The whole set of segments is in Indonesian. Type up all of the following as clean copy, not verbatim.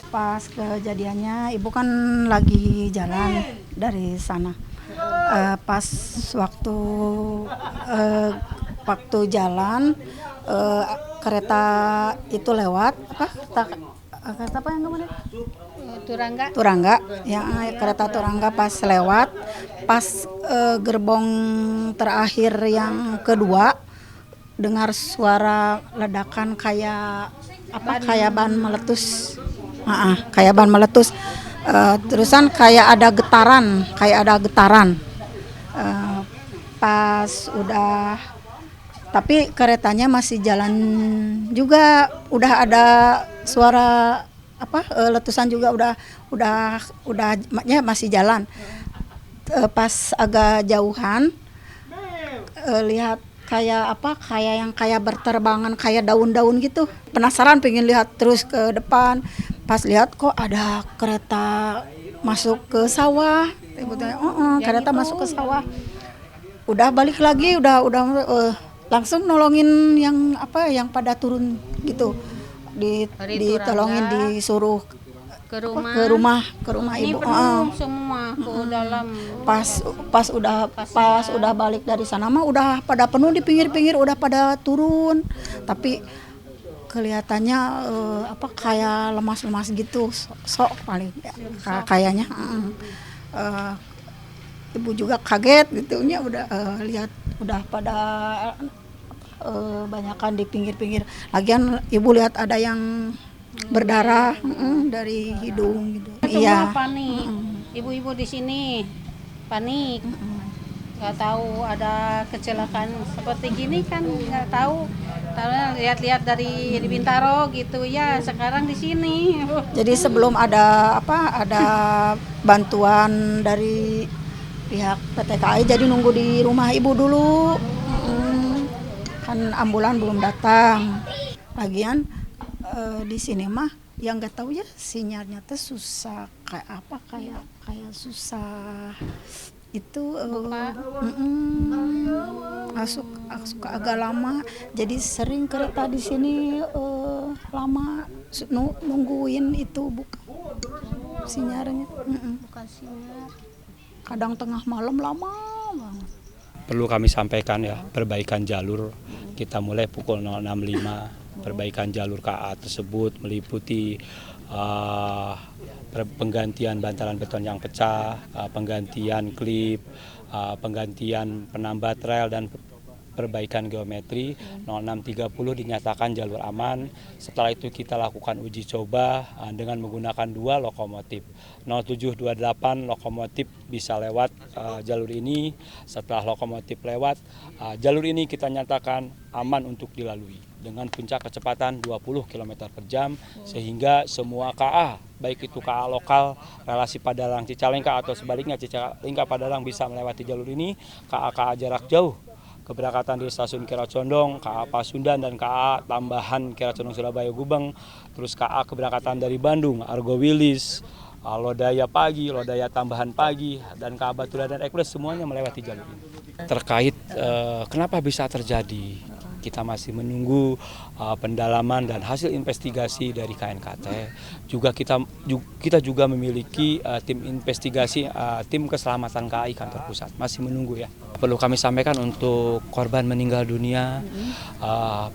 Pas kejadiannya ibu kan lagi jalan dari sana. Pas waktu jalan kereta itu lewat kereta apa yang kemarin? Turangga. Ya, kereta Turangga pas lewat, pas gerbong terakhir yang kedua dengar suara ledakan kayak ban meletus. Kayak ban meletus. Terusan kayak ada getaran. Pas udah, tapi keretanya masih jalan juga, udah ada suara letusan juga, udah masih jalan. Pas agak jauhan lihat kayak berterbangan kayak daun-daun gitu. Penasaran pengen lihat terus ke depan. Pas lihat kok ada kereta masuk ke sawah. Kereta masuk ke sawah. Udah balik lagi, udah langsung nolongin yang pada turun gitu. Ditolongin, disuruh ke rumah ibu. Semua ke dalam. Pas udah balik dari sana mah udah pada penuh di pinggir-pinggir, udah pada turun. Tapi kelihatannya kayak lemas-lemas gitu, sok paling kayaknya. Ibu juga kaget gitunya, udah lihat udah pada banyakan di pinggir-pinggir. Lagian ibu lihat ada yang berdarah dari hidung gitu. Semua panik. Ibu-ibu di sini panik. Nggak tahu ada kecelakaan seperti gini kan, nggak tahu. Lihat-lihat dari Bintaro gitu ya, sekarang di sini. Jadi sebelum ada bantuan dari pihak PT KAI, jadi nunggu di rumah ibu dulu. Kan ambulan belum datang. Lagian di sini mah yang nggak tahu ya, sinyalnya tuh susah kayak susah itu masuk agak lama, jadi sering kereta di sini lama nungguin itu bukan sinyalnya. Bukan sinyal. Kadang tengah malam lama banget. Perlu kami sampaikan ya, perbaikan jalur kita mulai pukul 06.05. Perbaikan jalur KA tersebut meliputi penggantian bantalan beton yang pecah, penggantian klip, penggantian penambat rel, dan perbaikan geometri. 06.30 dinyatakan jalur aman. Setelah itu kita lakukan uji coba dengan menggunakan 2 lokomotif. 0728 lokomotif bisa lewat jalur ini. Setelah lokomotif lewat, jalur ini kita nyatakan aman untuk dilalui dengan puncak kecepatan 20 km per jam, sehingga semua KA, baik itu KA lokal, relasi Padalarang Cicalengka atau sebaliknya Cicalengka Padalarang, bisa melewati jalur ini. KA jarak jauh keberangkatan di stasiun Kiara Condong, KA Pasundan, dan KA tambahan Kiara Condong Surabaya Gubeng, terus KA keberangkatan dari Bandung, Argo Wilis, Lodaya pagi, Lodaya tambahan pagi, dan KA Batula dan Ekspres, semuanya melewati jalur ini. Terkait kenapa bisa terjadi, kita masih menunggu pendalaman dan hasil investigasi dari KNKT. Juga kita juga memiliki tim investigasi, tim keselamatan KAI kantor pusat, masih menunggu ya. Perlu kami sampaikan untuk korban meninggal dunia,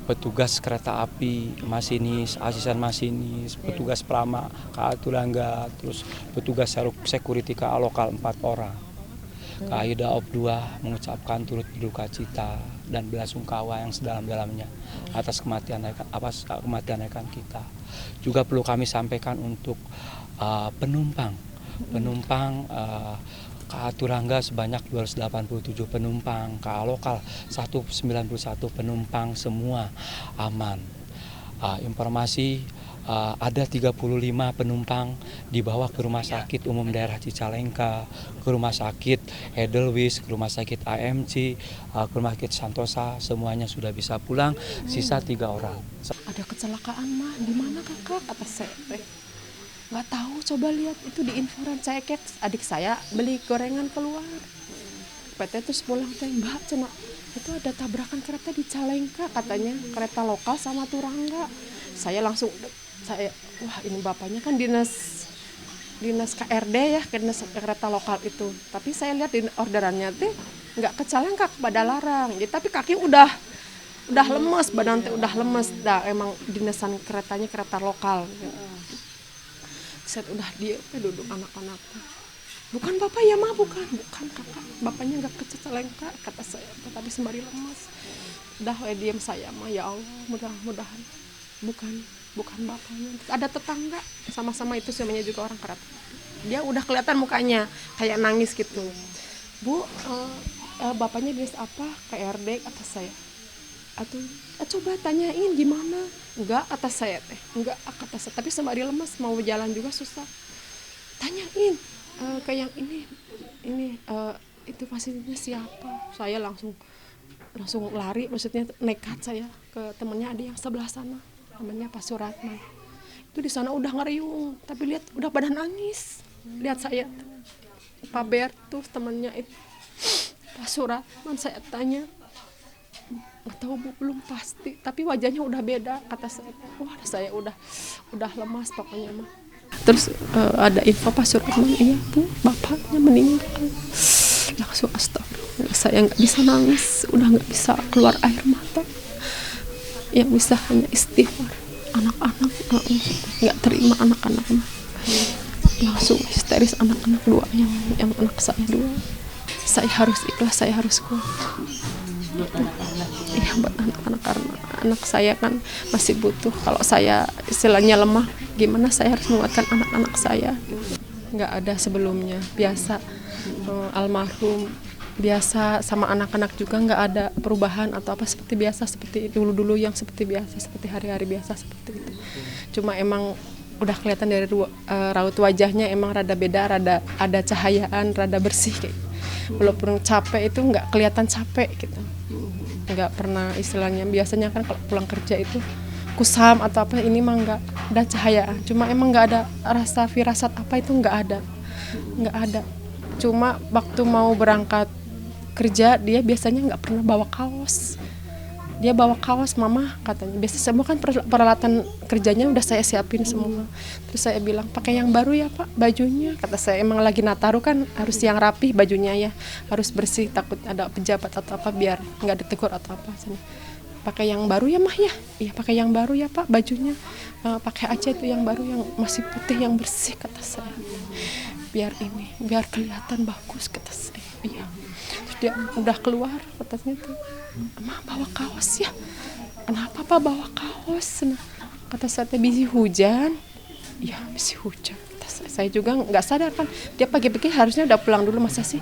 petugas kereta api, masinis, asisten masinis, petugas Prama KA Turangga, terus petugas security KA lokal 4 orang. KAI Daob 2 mengucapkan turut berduka cita dan belasungkawa yang sedalam-dalamnya atas kematian rekan kita. Juga perlu kami sampaikan untuk penumpang KA Turangga sebanyak 287 penumpang, KA lokal 191 penumpang, semua aman. Informasi ada 35 penumpang dibawa ke Rumah Sakit Umum Daerah Cicalengka, ke Rumah Sakit Edelweiss, ke Rumah Sakit AMC, ke Rumah Sakit Santosa, semuanya sudah bisa pulang, sisa 3 orang. Ada kecelakaan mah, di mana kakak? Kata saya teh. Nggak tahu, coba lihat itu di inforan. Saya kayak adik saya beli gorengan keluar. PT terus pulang teh, Mbak cina itu ada tabrakan kereta di Calengka katanya, kereta lokal sama Turangga. Saya langsung wah ini bapaknya kan dinas KRD ya, dinas kereta lokal itu. Tapi saya lihat di orderannya teh nggak ke Calengka, ke Padalarang. Jadi tapi kaki udah lemes, badan teh udah lemes. Dah emang dinasan keretanya kereta lokal. Saya udah duduk anak-anak. Bukan bapak ya mah, bukan kakak, bapaknya nggak ke Cicalengka kata saya, tapi sembari lemas. Udah diam saya mah, ya Allah, mudah-mudahan bukan bapaknya. Ada tetangga sama-sama itu semuanya juga orang kereta. Dia udah kelihatan mukanya kayak nangis gitu. Bu, bapaknya dinas apa? KRD kata saya. Atau coba tanyain gimana? Enggak kata saya teh, enggak kata saya. Tapi sembari lemas mau jalan juga susah. Tanyain. Kayak ini itu fasilitasnya siapa? Saya langsung lari, maksudnya nekat saya ke temennya, ada yang sebelah sana namanya Pak Suratman. Itu di sana udah ngeriung, tapi lihat udah pada nangis. Lihat saya, Pak Ber tuh temennya itu Pak Suratman. Saya tanya, nggak tahu Bu, belum pasti, tapi wajahnya udah beda kata saya. Wah, saya udah lemas pokoknya mah. Terus ada info Pak Suratman, iya Bu, bapaknya meninggal. Langsung astagfirullah, saya nggak bisa nangis, udah nggak bisa keluar air mata. Yang bisa hanya istighfar. Anak-anak nggak terima, anak-anak langsung histeris, anak-anak dua, yang anak saya dua. Saya harus ikhlas, saya harus kuat. Iya buat anak-anak, karena anak saya kan masih butuh. Kalau saya istilahnya lemah, gimana saya harus menguatkan anak-anak saya. Nggak ada sebelumnya, biasa almarhum, biasa sama anak-anak juga nggak ada perubahan atau apa, seperti biasa, seperti dulu-dulu yang seperti biasa, seperti hari-hari biasa seperti itu. Cuma emang udah kelihatan dari raut wajahnya emang rada beda, rada ada cahayaan, rada bersih kayak. Walaupun capek itu nggak kelihatan capek gitu. Nggak pernah istilahnya, biasanya kan kalau pulang kerja itu kusam atau apa, ini mah nggak ada cahayaan, cuma emang nggak ada rasa firasat apa itu, nggak ada. Cuma waktu mau berangkat kerja dia biasanya nggak pernah bawa kaos, dia bawa kaos mama katanya. Biasa semua kan peralatan kerjanya udah saya siapin semua. Terus saya bilang, pakai yang baru ya Pak bajunya, kata saya. Emang lagi Nataru kan harus yang rapi bajunya ya, harus bersih, takut ada pejabat atau apa biar nggak ditegur atau apa. Pakai yang baru ya mah ya, iya pakai yang baru ya Pak bajunya, pakai aja itu yang baru yang masih putih yang bersih kata saya, biar kelihatan bagus kata saya. Iya. Terus dia udah keluar katanya tuh, Mah bawa kaos ya, kenapa Pak bawa kaos? Nah, kata saya bisa hujan, ya bisa hujan. Saya juga nggak sadar kan, dia pagi-pagi harusnya udah pulang dulu, masa sih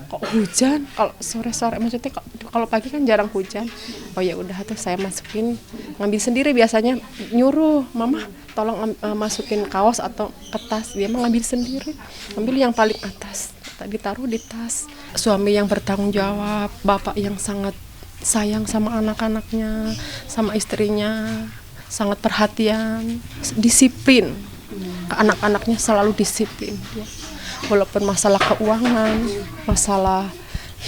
kok hujan? Kalau sore-sore maksudnya kalau pagi kan jarang hujan. Oh ya udah tuh saya masukin, ngambil sendiri, biasanya nyuruh mama tolong masukin kaos atau ke tas, dia mah ngambil sendiri, ambil yang paling atas, ditaruh di tas. Suami yang bertanggung jawab, bapak yang sangat sayang sama anak-anaknya, sama istrinya, sangat perhatian, disiplin. Ke anak-anaknya selalu disiplin dia. Walaupun masalah keuangan, masalah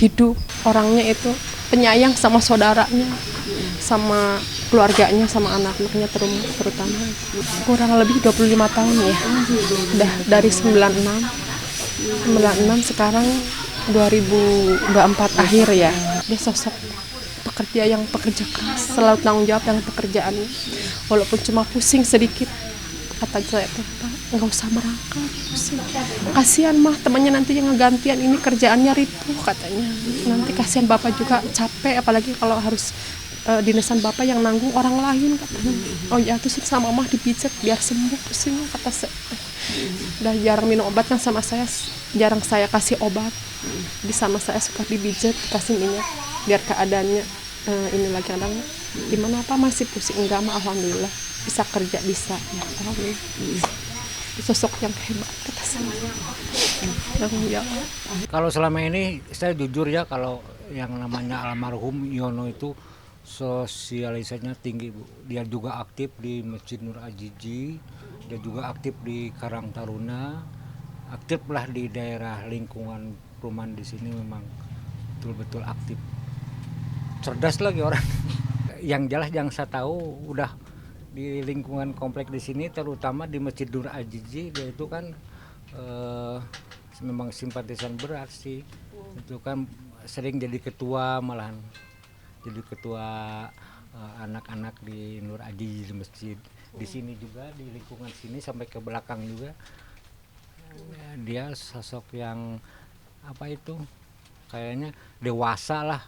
hidup, orangnya itu penyayang sama saudaranya, sama keluarganya, sama anak-anaknya terutama. Kurang lebih 25 tahun ya. Udah dari 96 sekarang 2024 akhir ya. Dia sosok pekerja keras, selalu tanggung jawab dengan pekerjaannya. Walaupun cuma pusing sedikit, kata saya, Pak, nggak usah merangkak, pusing. Kasihan mah temannya nanti yang ngegantian, ini kerjaannya ripuh katanya. Nanti kasihan Bapak juga capek, apalagi kalau harus dinasan Bapak yang nanggung orang lain katanya. Oh ya, terus sama mah dipijat biar sembuh pusingnya kata saya. Udah jarang minum obat kan sama saya, jarang saya kasih obat. Di sama saya suka dipijat, kasih minyak biar keadaannya ini lagi kadang gimana Pak, masih pusing? Enggak mah alhamdulillah. bisa kerja bisa ya orangnya sosok yang hebat kata saya. Ya. Kalau selama ini saya jujur ya, kalau yang namanya almarhum Yono itu sosialisasinya tinggi Bu. Dia juga aktif di Masjid Nur Ajiji, dia juga aktif di Karang Taruna, aktif lah di daerah lingkungan perumahan di sini, memang betul-betul aktif. Cerdas lagi orang. Yang jelas yang saya tahu udah di lingkungan komplek di sini, terutama di Masjid Nur Ajiji, dia itu kan memang simpatisan berat sih. Itu kan sering jadi ketua, malahan jadi ketua anak-anak di Nur Ajiji di masjid. Di sini juga di lingkungan sini sampai ke belakang juga. Dia sosok yang apa itu? Kayaknya dewasa lah.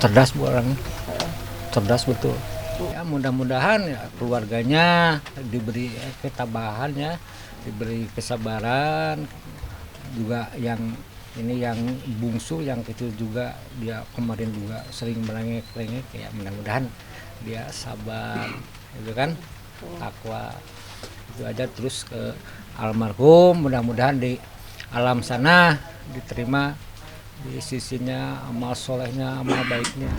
Cerdas Bu orangnya. Cerdas betul. Ya mudah-mudahan ya keluarganya diberi ketabahan ya, diberi kesabaran, juga yang ini yang bungsu yang kecil juga dia kemarin juga sering merengek-rengek, ya mudah-mudahan dia sabar gitu kan, takwa itu aja. Terus ke almarhum mudah-mudahan di alam sana diterima di sisinya amal solehnya, amal baiknya.